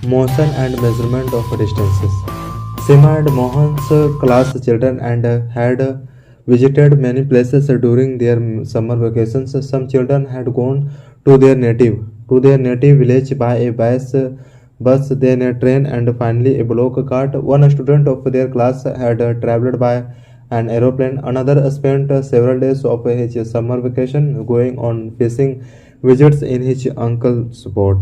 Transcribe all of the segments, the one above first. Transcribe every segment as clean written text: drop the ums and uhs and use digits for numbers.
Motion and measurement of distances. Seema and Mohan's class children and had visited many places during their summer vacations. Some children had gone to their native village by a bus, then a train, and finally a block cart. One student of their class had traveled by an aeroplane. Another spent several days of his summer vacation going on fishing visits in his uncle's boat.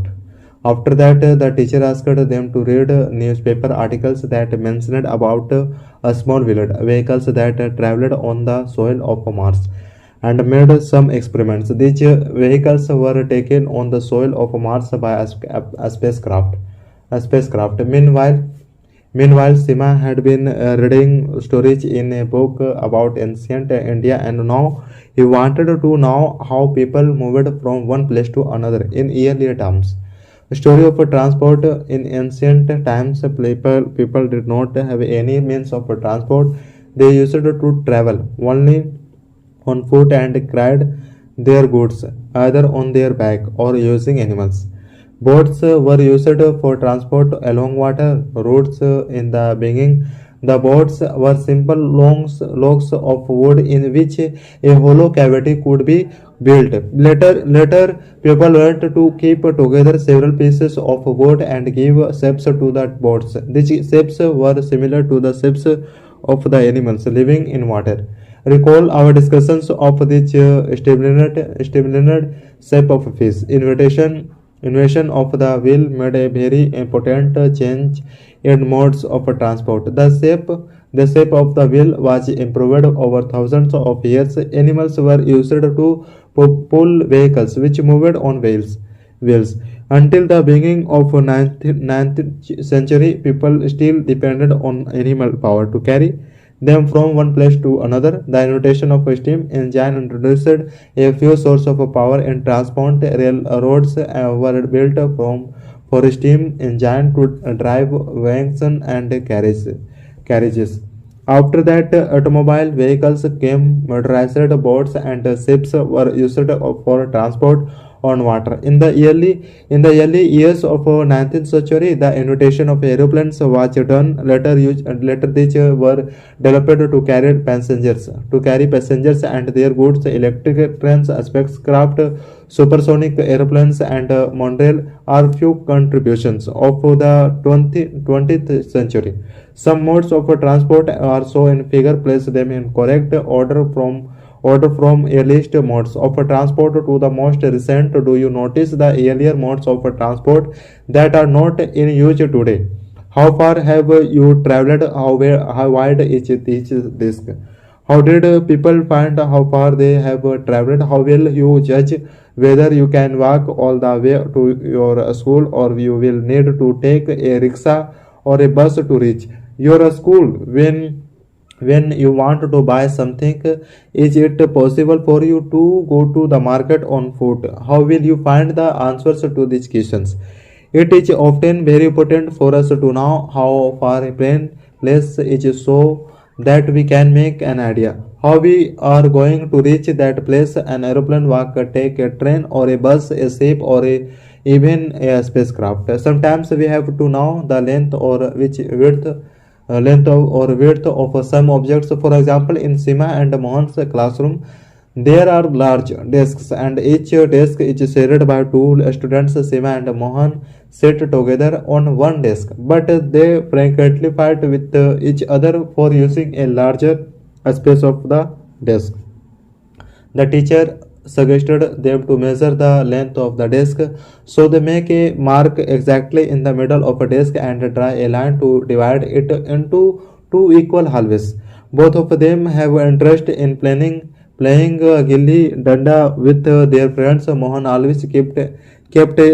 After that, the teacher asked them to read newspaper articles that mentioned about small wheeled vehicles that traveled on the soil of Mars and made some experiments. These vehicles were taken on the soil of Mars by a spacecraft. Meanwhile, Sima had been reading stories in a book about ancient India, and now he wanted to know how people moved from one place to another in earlier times. The story of transport in ancient times, people did not have any means of transport. They used to travel only on foot and carried their goods either on their back or using animals. Boats were used for transport along water routes in the beginning. The boats were simple logs of wood in which a hollow cavity could be built. Later, people learned to keep together several pieces of wood and give shapes to the boats. These shapes were similar to the shapes of the animals living in water. Recall our discussions of this stimulant shape of fish. Invention of the wheel made a very important change in modes of transport. The shape of the wheel was improved over thousands of years. Animals were used to pull vehicles which moved on wheels. Until the beginning of 19th century, people still depended on animal power to carry them from one place to another. The invention of a steam engine introduced a few sources of power in transport. Railroads were built for a steam engine to drive wagons and carriages. After that, automobile vehicles came. Motorized boats and ships were used for transport on water. In the early years of 19th century, the invention of aeroplanes was done. Later these were developed to carry passengers and their goods. Electric trains, spacecraft, supersonic airplanes, and monorail are few contributions of the 20th century. Some modes of transport are shown in figure. Place them in correct order from earliest modes of transport to the most recent. Do you notice the earlier modes of transport that are not in use today? How far have you traveled? How wide is each disk? How did people find how far they have traveled? How will you judge whether you can walk all the way to your school, or you will need to take a rickshaw or a bus to reach your school? When you want to buy something, is it possible for you to go to the market on foot? How will you find the answers to these questions? It is often very important for us to know how far a place is, so that we can make an idea how we are going to reach that place. An aeroplane, walk, take a train or a bus, a ship, or even a spacecraft. Sometimes we have to know the length of some objects. For example, in Sima and Mohan's classroom, there are large desks, and each desk is shared by two students. Sima and Mohan sit together on one desk, but they frequently fight with each other for using a larger space of the desk. The teacher suggested them to measure the length of the desk, so they make a mark exactly in the middle of a desk and draw a line to divide it into two equal halves. Both of them have interest in playing gilli danda with their friends. Mohan always kept a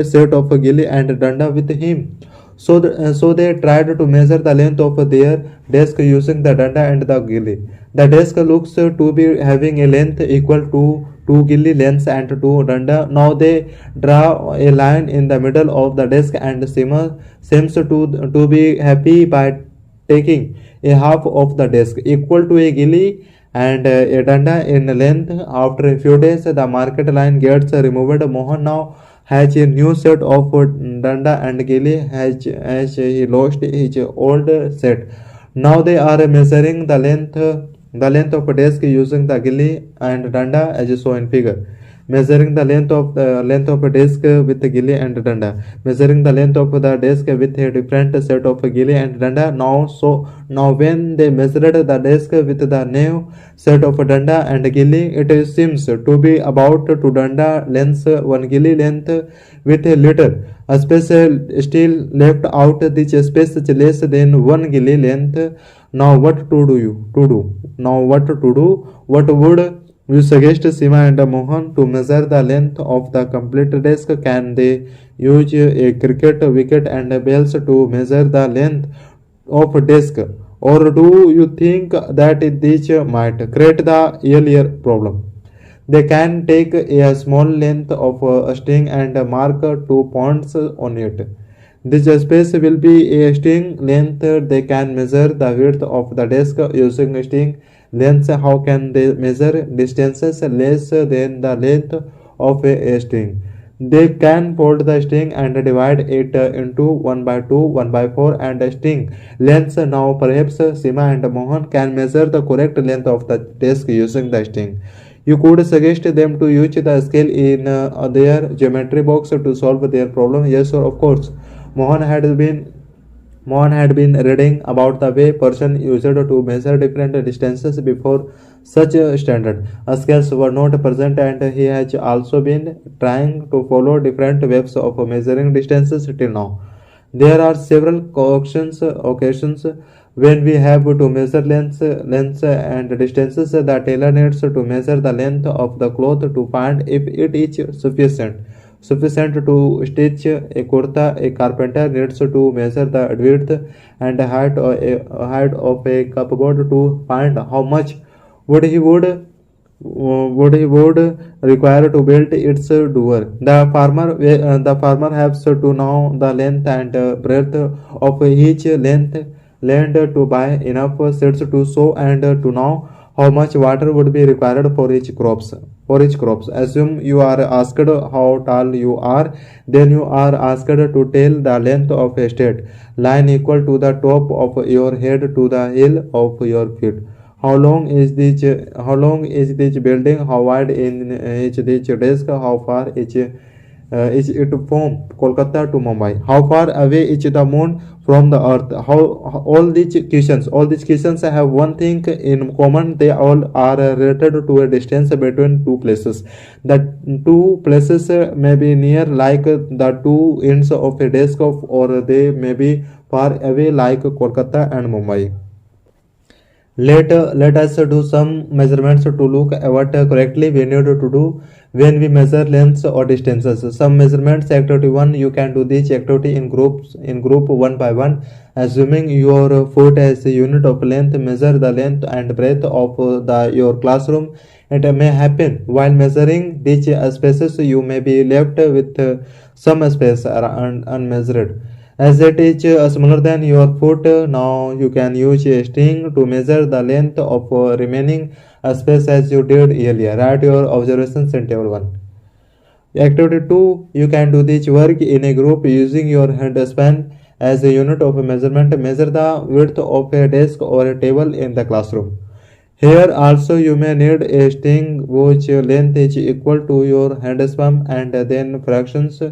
set of gilli and danda with him. So they tried to measure the length of their desk using the danda and the gilli. The desk looks to be having a length equal to two gilli lengths and two danda. Now they draw a line in the middle of the desk, and seems to be happy by taking a half of the desk equal to a gilli and a danda in length. After a few days, the market line gets removed. Mohan now has a new set of danda and gilly as he lost his old set. Now they are measuring the length of a desk using the gilly and danda as shown in figure. Measuring the length of a desk with the gilly and danda. Measuring the length of the desk with a different set of gilly and danda. Now when they measured the desk with the new set of danda and gilly, it seems to be about 2 danda lengths, 1 gilly length with a little a space still left out. This space is less than 1 gilly length. Now what to do? Now what to do? What would you suggest Sima and Mohan to measure the length of the complete desk? Can they use a cricket wicket and bells to measure the length of a desk? Or do you think that this might create the earlier problem? They can take a small length of a string and mark 2 points on it. This space will be a string length. They can measure the width of the desk using string lengths. How can they measure distances less than the length of a string? They can fold the string and divide it into 1 by 2, 1 by 4 and a string lengths. Now perhaps Sima and Mohan can measure the correct length of the desk using the string. You could suggest them to use the scale in their geometry box to solve their problem. Yes, sir, of course. Mohan had been Mohan had been reading about the way person used to measure different distances before such standard scales were not present, and he has also been trying to follow different ways of measuring distances till now. There are several occasions when we have to measure lengths and distances. The tailor needs to measure the length of the cloth to find if it is sufficient to stitch a kurta. A carpenter needs to measure the width and height of a cupboard to find how much wood he would require to build its door. The farmer has to know the length and breadth of each land to buy enough seeds to sow and to know how much water would be required for each crops. Assume you are asked how tall you are, then you are asked to tell the length of a straight line equal to the top of your head to the heel of your feet. How long is this building? How wide is this desk? How far is it from Kolkata to Mumbai? How far away is the moon from the earth? All these questions have one thing in common. They all are related to a distance between two places. The two places may be near like the two ends of a desk or they may be far away like Kolkata and Mumbai. Let us do some measurements to look at what correctly we need to do when we measure lengths or distances. Some measurements. Activity 1. You can do this activity in group one by one. Assuming your foot as a unit of length, measure the length and breadth of your classroom. It may happen while measuring these spaces you may be left with some space unmeasured. As it is smaller than your foot, now you can use a string to measure the length of remaining space as you did earlier. Write your observations in table 1. Activity 2. You can do this work in a group using your hand span as a unit of measurement. Measure the width of a desk or a table in the classroom. Here also you may need a string whose length is equal to your hand span and then fractions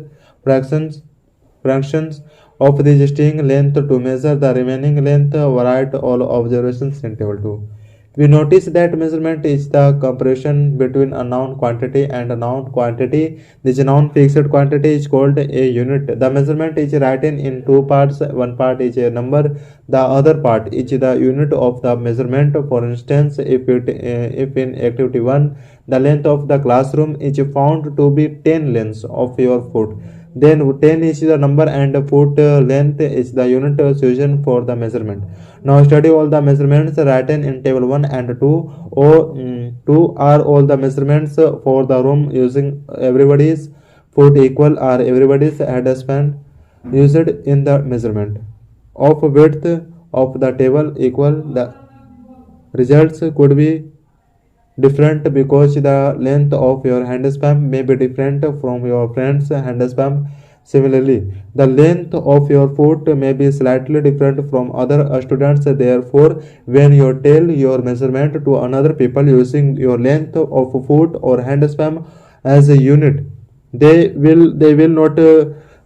of this string length to measure the remaining length. Write all observations in table 2. We notice that measurement is the comparison between a known quantity and a known quantity. This known fixed quantity is called a unit. The measurement is written in two parts. One part is a number, the other part is the unit of the measurement. For instance, if in activity 1 the length of the classroom is found to be 10 lengths of your foot, then 10 is the number and foot length is the unit chosen for the measurement. Now study all the measurements written in table 1 and 2. Two are all the measurements for the room using everybody's foot equal or everybody's head span used in the measurement. Of width of the table equal. The results could be different because the length of your handspan may be different from your friend's handspan. Similarly, the length of your foot may be slightly different from other students. Therefore, when you tell your measurement to another people using your length of foot or handspan as a unit, they will not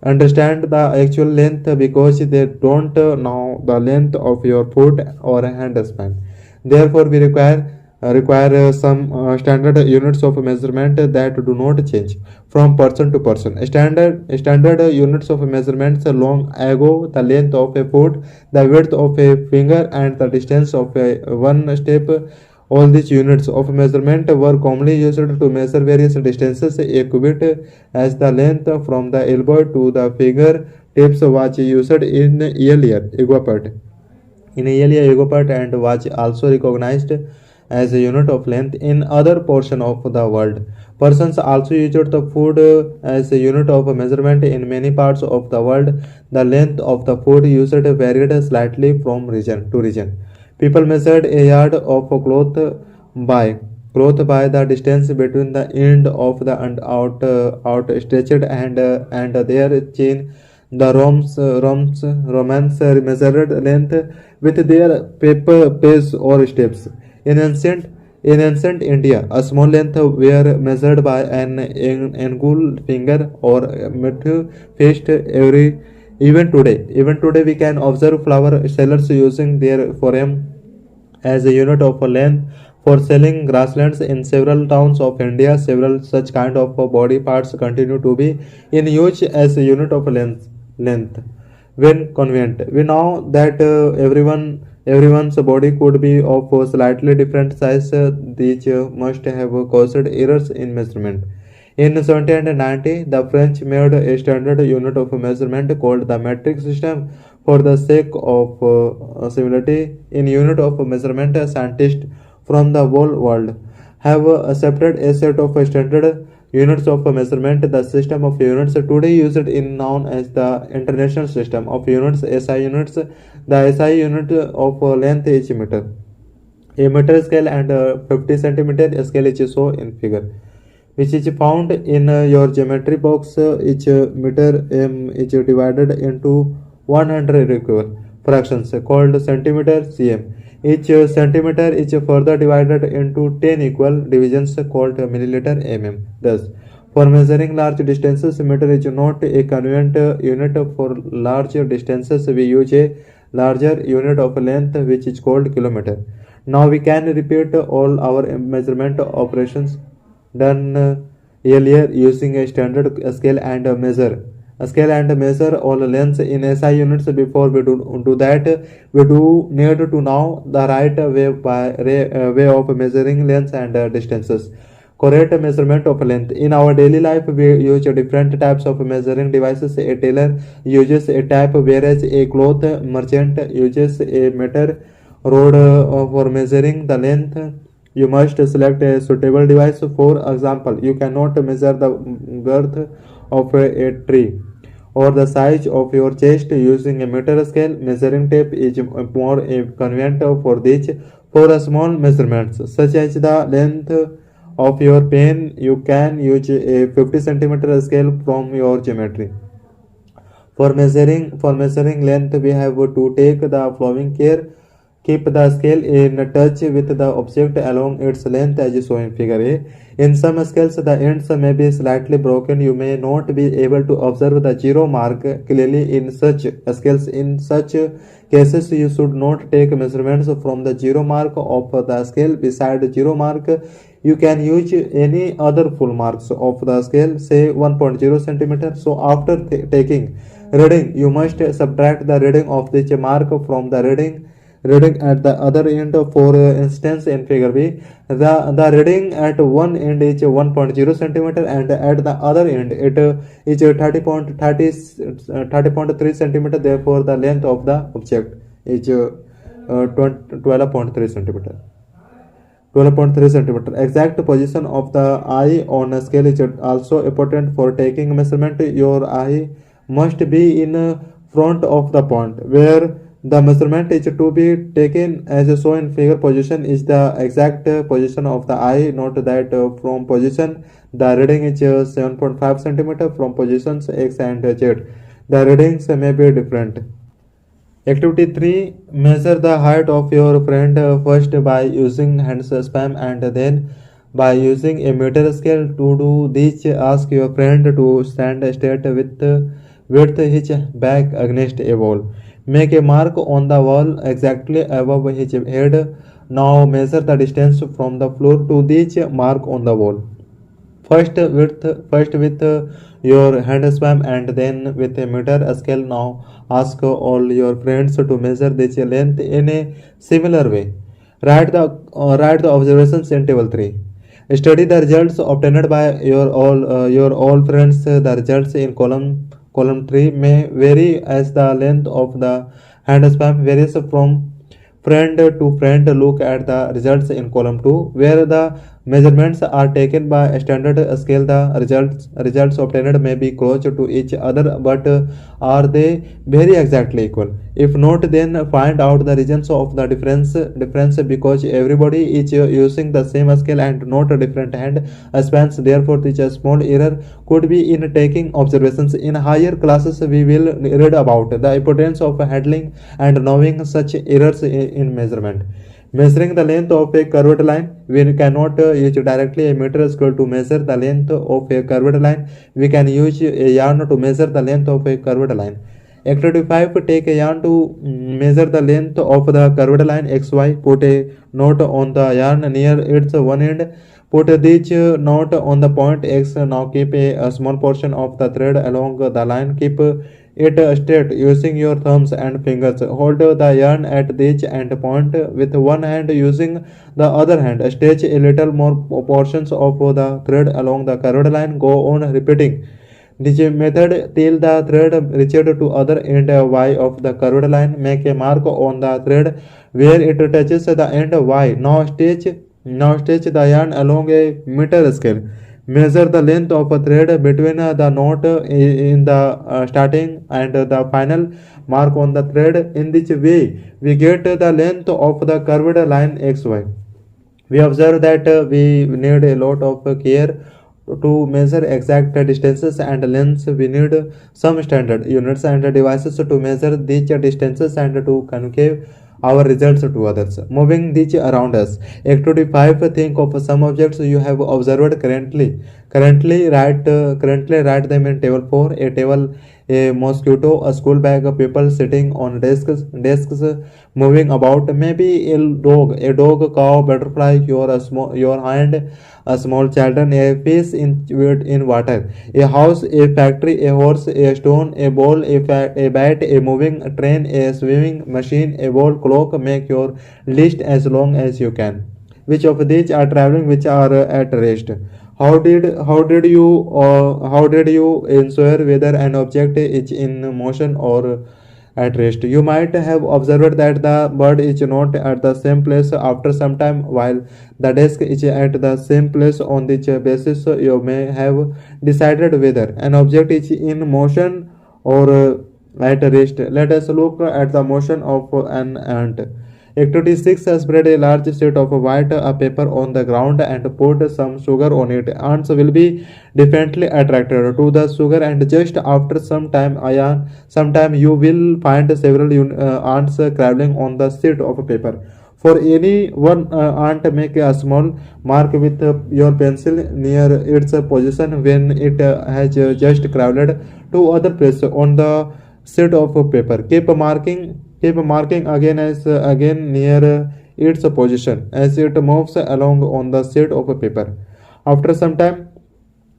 understand the actual length because they don't know the length of your foot or handspan. Therefore, we require some standard units of measurement that do not change from person to person. Standard units of measurements long ago: the length of a foot, the width of a finger, and the distance of one step. All these units of measurement were commonly used to measure various distances. A cubit, as the length from the elbow to the finger tips, was used in earlier Egypt. In earlier Egypt and was also recognized as a unit of length in other portion of the world. Persons also used the foot as a unit of measurement in many parts of the world. The length of the foot used varied slightly from region to region. People measured a yard of by by the distance between the end of the and outstretched and their chain. The Romans measured length with their paper pace or steps. In ancient India, a small length were measured by an angular finger or metal fist every. Even today, we can observe flower sellers using their forearm as a unit of length for selling grasslands in several towns of India. Several such kind of body parts continue to be in use as a unit of length when convenient. We know that everyone's body could be of a slightly different size. These must have caused errors in measurement. In 1790, the French made a standard unit of measurement called the metric system. For the sake of similarity in unit of measurement, scientists from the whole world have accepted a set of standard units of measurement. The system of units today used in known as the International System of Units (SI units). The SI unit of length is meter. A meter scale and 50 centimeter scale is shown in figure, which is found in your geometry box. Each meter is divided into 100 equal fractions called centimeter cm. Each centimeter is further divided into 10 equal divisions called milliliter mm. Thus, for measuring large distances, meter is not a convenient unit. For larger distances, we use a larger unit of length which is called kilometer. Now we can repeat all our measurement operations done earlier using a standard scale and measure all lengths in SI units. Before we do that, we do need to know the right way of measuring lengths and distances. Correct measurement of length. In our daily life, we use different types of measuring devices. A tailor uses a type, whereas a cloth merchant uses a meter rod for measuring the length. You must select a suitable device. For example, you cannot measure the girth of a tree or the size of your chest using a meter scale. Measuring tape is more convenient for this. For small measurements, such as the length of your pen, you can use a 50 centimeter scale from your geometry. For measuring length, we have to take the following care. Keep the scale in touch with the object along its length as shown in figure A. In some scales, the ends may be slightly broken. You may not be able to observe the zero mark clearly in such scales. In such cases, you should not take measurements from the zero mark of the scale. Beside zero mark, you can use any other full marks of the scale, say 1.0 centimeter. So after taking reading, you must subtract the reading of this mark from the reading at the other end. For instance, in figure B, the reading at one end is 1.0 centimeter and at the other end it is 30.3 centimeter. Therefore, the length of the object is 12.3 centimeter. 12.3 centimeter. Exact position of the eye on a scale is also important for taking measurement. Your eye must be in front of the point where The measurement is to be taken as shown in figure. Position is the exact position of the eye. Note that from position the reading is 7.5 centimeter. From positions X and Z, the readings may be different. Activity 3. Measure the height of your friend first by using hands span and then by using a meter scale. To do this, ask your friend to stand straight with his back against a wall. Make a mark on the wall exactly above his head. Now measure the distance from the floor to this mark on the wall. First with your hand span and then with a meter scale. Now ask all your friends to measure this length in a similar way. Write the observations in table 3. Study the results obtained by your all friends. The results in column 3 may vary as the length of the hand span varies from friend to friend. Look at the results in column 2 where the measurements are taken by a standard scale. The results obtained may be close to each other, but are they very exactly equal? If not, then find out the reasons of the difference because everybody is using the same scale and not different hand spans. Therefore, this small error could be in taking observations. In higher classes, we will read about the importance of handling and knowing such errors in measurement. Measuring the length of a curved line, we cannot use directly a meter scale to measure the length of a curved line. We can use a yarn to measure the length of a curved line. Activity 5. Take a yarn to measure the length of the curved line XY. Put a knot on the yarn near its one end. Put this knot on the point X. Now keep a small portion of the thread along the line. Keep it straight using your thumbs and fingers. Hold the yarn at the edge and point with one hand. Using the other hand, stretch a little more portions of the thread along the curved line. Go on repeating this method till the thread reaches to other end Y of the curved line. Make a mark on the thread where it touches the end Y. Now stretch the yarn along a meter scale. Measure the length of a thread between the knot in the starting and the final. Mark on the thread. In this way, we get the length of the curved line XY. We observe that we need a lot of care to measure exact distances and lengths. We need some standard units and devices to measure these distances and to communicate our results to others. Moving these around us. Activity 5. Think of some objects you have observed currently. Currently write them in table 4. A table, a mosquito, a school bag, people sitting on desks moving about, maybe a dog, cow, butterfly, your hand, a small children, a fish in water, a house, a factory, a horse, a stone, a ball, a bat, a moving train, a swimming machine, a wall clock. Make your list as long as you can. Which of these are traveling? Which are at rest? How did you ensure whether an object is in motion or at rest? You might have observed that the bird is not at the same place after some time, while the desk is at the same place. On this basis, you may have decided whether an object is in motion or at rest. Let us look at the motion of an ant. Activity 6. Spread a large sheet of white paper on the ground and put some sugar on it. Ants will be differently attracted to the sugar, and just after some time you will find several ants crawling on the sheet of paper. For any one ant, make a small mark with your pencil near its position when it has just crawled to other place on the sheet of paper. Keep marking again near its position as it moves along on the sheet of paper. After some time,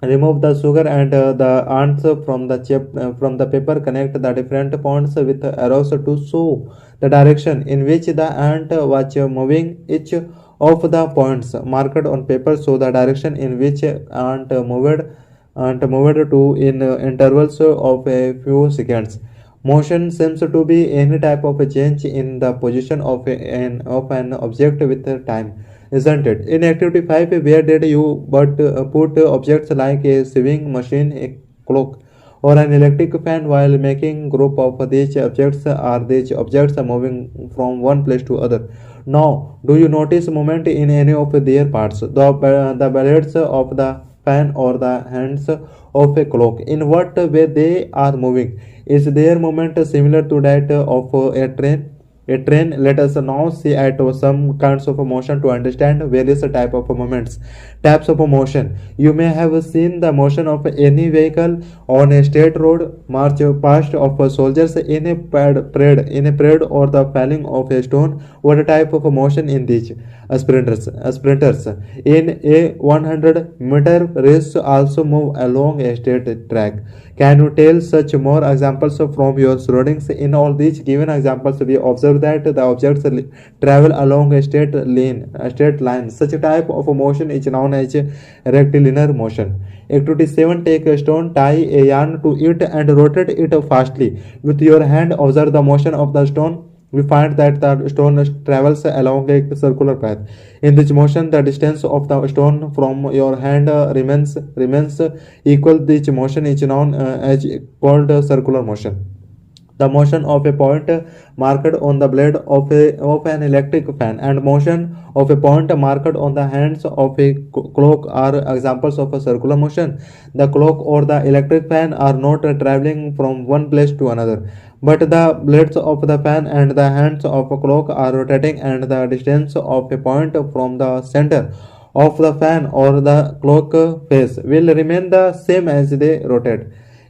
remove the sugar and the ants from the paper. Connect the different points with arrows to show the direction in which the ant was moving. Each of the points marked on paper show the direction in which ant moved to in intervals of a few seconds. Motion seems to be any type of a change in the position of an object with time, isn't it? In activity 5, where did you put objects like a sewing machine, a clock, or an electric fan while making group of these objects are these objects are moving from one place to other. Now, do you notice movement in any of their parts? The blades of the fan or the hands of a clock. In what way they are moving? Is their movement similar to that of a train? A train. Let us now see at some kinds of motion to understand various type of movements. Types of motion. You may have seen the motion of any vehicle on a state road, march past of soldiers in a parade or the falling of a stone. What type of motion in these? Sprinters in a 100-meter race also move along a straight track. Can you tell such more examples from your surroundings? In all these given examples, we observe that the objects travel along a straight line. Such a type of motion is known as rectilinear motion. Activity 7. Take a stone, tie a yarn to it and rotate it fastly. With your hand, observe the motion of the stone. We find that the stone travels along a circular path. In this motion, the distance of the stone from your hand remains equal. This motion is known as called circular motion. The motion of a point marked on the blade of an electric fan and motion of a point marked on the hands of a clock are examples of a circular motion. The clock or the electric fan are not traveling from one place to another, but the blades of the fan and the hands of a clock are rotating, and the distance of a point from the center of the fan or the clock face will remain the same as they rotate.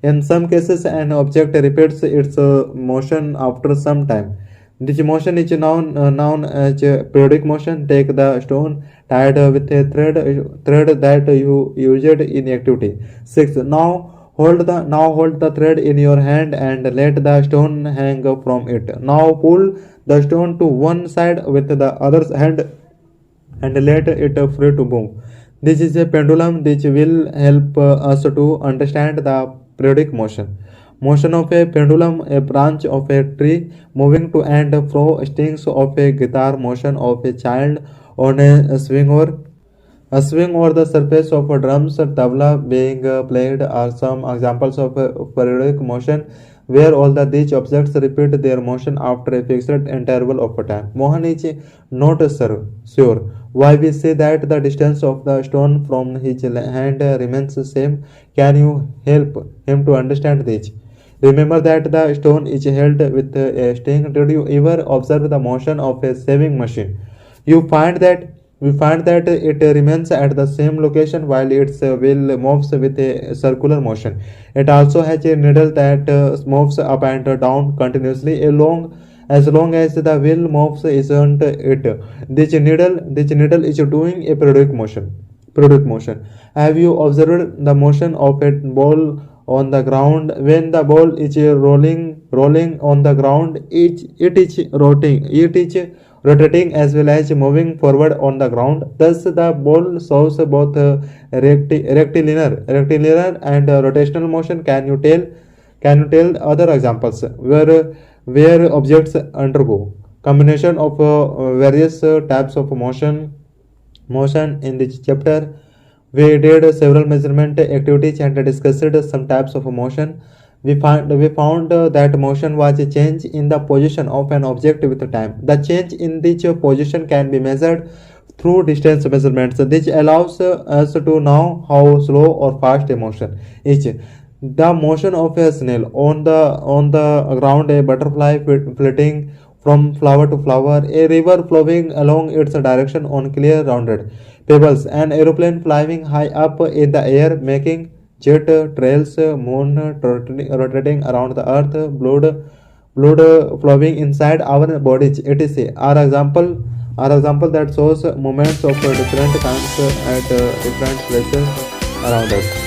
In some cases, an object repeats its motion after some time. This motion is known as periodic motion. Take the stone tied with a thread that you used in activity 6. Now hold the thread in your hand and let the stone hang from it. Now pull the stone to one side with the other hand and let it free to move. This is a pendulum. This will help us to understand the periodic motion. Motion of a pendulum, a branch of a tree moving to and fro, strings of a guitar, motion of a child on a swing or the surface of a drums, tabla being played are some examples of periodic motion where all these objects repeat their motion after a fixed interval of time. Mohan is not sure why we say that the distance of the stone from his hand remains the same. Can you help him to understand this? Remember that the stone is held with a string. Did you ever observe the motion of a sewing machine? We find that it remains at the same location while its wheel moves with a circular motion. It also has a needle that moves up and down continuously as long as the wheel moves, isn't it? This needle is doing a periodic motion. Have you observed the motion of a ball on the ground? When the ball is rolling on the ground, it is rotating as well as moving forward on the ground. Thus, the ball shows both rectilinear and rotational motion. Can you tell other examples where objects undergo combination of various types of motion? In this chapter, we did several measurement activities and discussed some types of motion. We found that motion was a change in the position of an object with time. The change in this position can be measured through distance measurements. This allows us to know how slow or fast a motion is. The motion of a snail on the ground, a butterfly flitting from flower to flower, a river flowing along its direction on clear rounded pebbles, an aeroplane flying high up in the air making jet trails, moon rotating around the earth, blood flowing inside our bodies, etc. are example that shows movements of different kinds at different places around us.